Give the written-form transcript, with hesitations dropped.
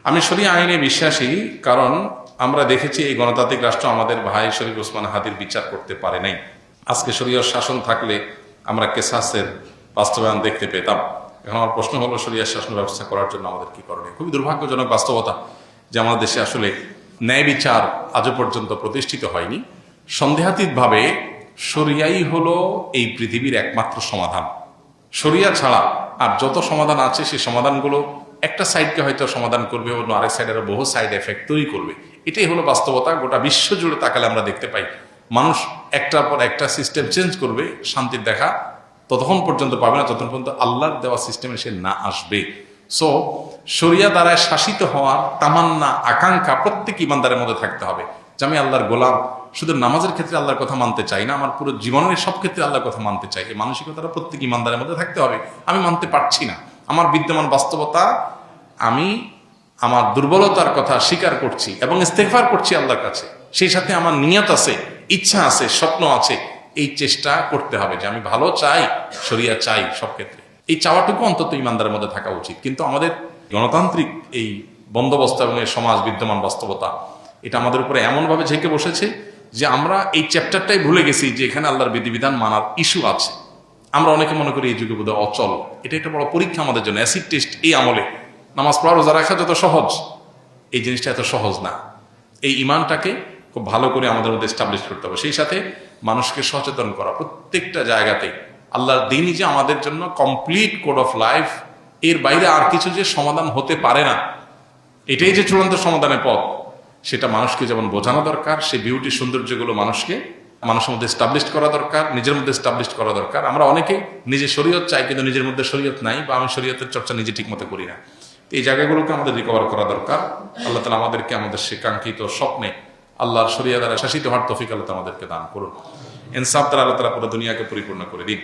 আমি শরিয়া আইনে বিশ্বাসী, কারণ আমরা দেখেছি এই গণতান্ত্রিক রাষ্ট্র আমাদের ভাই শরীফ ওসমান হাদির বিচার করতে পারে নাই। আজকে শরিয়ার শাসন থাকলে আমরা কেসাসের বাস্তবায়ন দেখতে পেতাম। এখন আমার প্রশ্ন হলো, শরিয়ার শাসন ব্যবস্থা করার জন্য আমাদের কি করণীয়? খুবই দুর্ভাগ্যজনক বাস্তবতা যে আমাদের দেশে আসলে ন্যায় বিচার আজও পর্যন্ত প্রতিষ্ঠিত হয়নি। সন্দেহাতীতভাবে শরিয়াই হলো এই পৃথিবীর একমাত্র সমাধান। শরিয়া ছাড়া আর যত সমাধান আছে সেই সমাধানগুলো একটা সাইডকে হয়তো সমাধান করবে, অন্য আরেক সাইডের বহু সাইড এফেক্ট তৈরি করবে। এটাই হলো বাস্তবতা। গোটা বিশ্ব জুড়ে তাকালে আমরা দেখতে পাই মানুষ একটার পর একটা সিস্টেম চেঞ্জ করবে, শান্তির দেখা ততক্ষণ পর্যন্ত পাবে না যতক্ষণ পর্যন্ত আল্লাহর দেওয়া সিস্টেমে সে না আসবে। সো শরিয়া দ্বারা শাসিত হওয়ার তামান্না, আকাঙ্ক্ষা প্রত্যেক ইমানদারের মধ্যে থাকতে হবে যে আমি আল্লাহর গোলাম, শুধু নামাজের ক্ষেত্রে আল্লাহর কথা মানতে চাই না, আমার পুরো জীবনের সব ক্ষেত্রে আল্লাহর কথা মানতে চাই। এই মানসিকতাটা প্রত্যেক ইমানদারের মধ্যে থাকতে হবে। আমি মানতে পারছি না, আমার বিদ্যমান বাস্তবতা, আমি আমার দুর্বলতার কথা স্বীকার করছি এবং ইস্তেগফার করছি আল্লাহর কাছে। সেই সাথে আমার নিয়ত আছে, ইচ্ছা আছে, স্বপ্ন আছে। এই চেষ্টা করতে হবে যে আমি ভালো চাই, শরিয়া চাই সব ক্ষেত্রে। এই চাওয়াটুকু অন্তত ইমানদারের মধ্যে থাকা উচিত। কিন্তু আমাদের গণতান্ত্রিক এই বন্দোবস্ত এবং এই সমাজ বিদ্যমান বাস্তবতা এটা আমাদের উপরে এমনভাবে ঝেঁকে বসেছে যে আমরা এই চ্যাপ্টারটাই ভুলে গেছি যে এখানে আল্লাহর বিধিবিধান মানার ইস্যু আছে। আমরা অনেকে মনে করি এই যুগে বোধহয় অচল। এটা একটা বড় পরীক্ষা আমাদের জন্য, অ্যাসিড টেস্ট। এই আমলে নামাজ পড়া, রোজা রাখা যত সহজ, এই জিনিসটা এত সহজ না। এই ইমানটাকে খুব ভালো করে আমাদের মধ্যে এস্টাবলিশ করতে হবে। সেই সাথে মানুষকে সচেতন করা প্রত্যেকটা জায়গাতে আল্লাহর দ্বীনই যে আমাদের জন্য কমপ্লিট কোড অফ লাইফ, এর বাইরে আর কিছু যে সমাধান হতে পারে না, এটাই যে চূড়ান্ত সমাধানের পথ, সেটা মানুষকে যেমন বোঝানো দরকার। সেই বিউটি সৌন্দর্যগুলো মানুষের মধ্যে এস্টাবলিশ করা দরকার, নিজের মধ্যে এস্টাবলিশ করা দরকার। আমরা অনেকে নিজে শরীয়ত চাই কিন্তু নিজের মধ্যে শরীয়ত নাই, বা আমি শরীয়তের চর্চা নিজে ঠিক মতো করি না। এই জায়গাগুলোকে আমাদের রিকভার করা দরকার। আল্লাহ তাআলা আমাদেরকে আমাদের সে কাঙ্ক্ষিত স্বপ্নে আল্লাহর শরিয়া দ্বারা শাসিত হওয়ার তৌফিক আল্লাহ আমাদেরকে দান করুন। ইনসাফ দ্বারা আল্লাহ তাআলা পুরো দুনিয়াকে পরিপূর্ণ করে দিন।